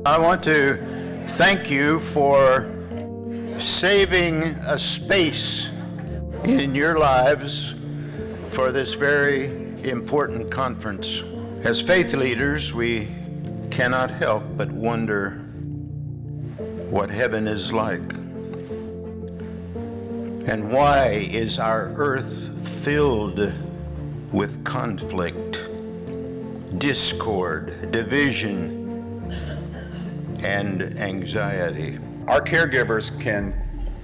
I want to thank you for saving a space in your lives for this very important conference. As faith leaders, we cannot help but wonder what heaven is like. And why is our earth filled with conflict, discord, division, and anxiety? Our caregivers can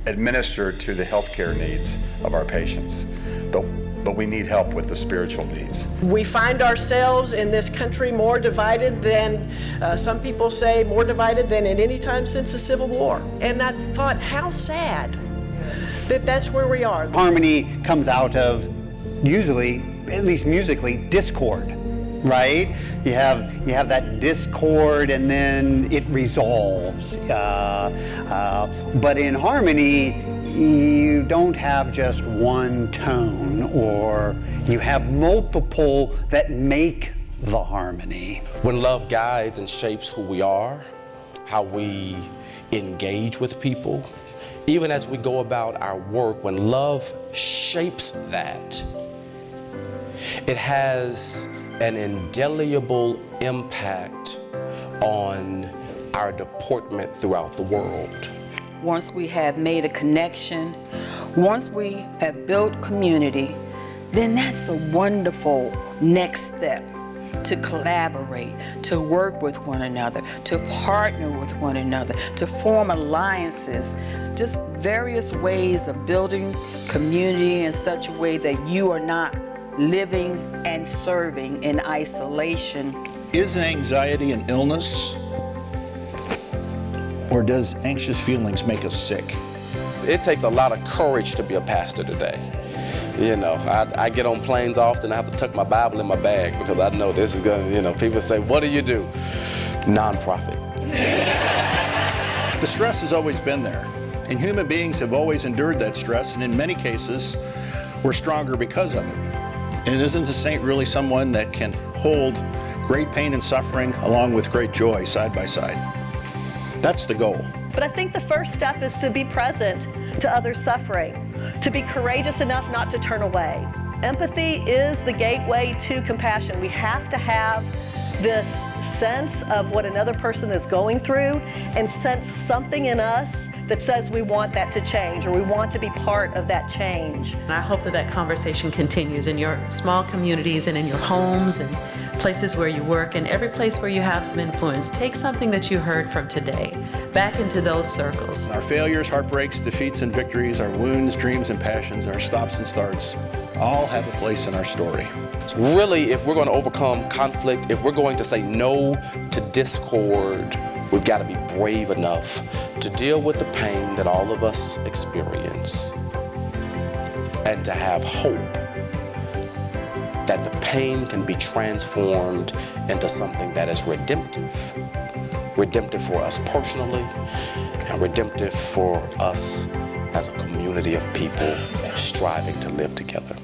administer to the healthcare needs of our patients, but we need help with the spiritual needs. We find ourselves in this country more divided than, some people say, more divided than at any time since the Civil War. And I thought, how sad that that's where we are. Harmony comes out of, usually, at least musically, discord. Right? You have that discord and then it resolves. But in harmony, you don't have just one tone, or you have multiple that make the harmony. When love guides and shapes who we are, how we engage with people, even as we go about our work, when love shapes that, it has an indelible impact on our deportment throughout the world. Once we have made a connection, once we have built community, then that's a wonderful next step to collaborate, to work with one another, to partner with one another, to form alliances, just various ways of building community in such a way that you are not living and serving in isolation. Is anxiety an illness, or does anxious feelings make us sick? It takes a lot of courage to be a pastor today. You know, I get on planes often. I have to tuck my Bible in my bag because I know this is going to, you know, people say, what do you do? Nonprofit. The stress has always been there, and human beings have always endured that stress, and in many cases, we're stronger because of it. And isn't a saint really someone that can hold great pain and suffering along with great joy side by side? That's the goal. But I think the first step is to be present to others' suffering, to be courageous enough not to turn away. Empathy is the gateway to compassion. We have to have this sense of what another person is going through and sense something in us that says we want that to change, or we want to be part of that change. And I hope that that conversation continues in your small communities and in your homes and places where you work and every place where you have some influence. Take something that you heard from today back into those circles. Our failures, heartbreaks, defeats, and victories, our wounds, dreams, and passions, our stops and starts, all have a place in our story. So really, if we're going to overcome conflict, if we're going to say no to discord, we've got to be brave enough to deal with the pain that all of us experience and to have hope that the pain can be transformed into something that is redemptive. Redemptive for us personally and redemptive for us as a community of people striving to live together.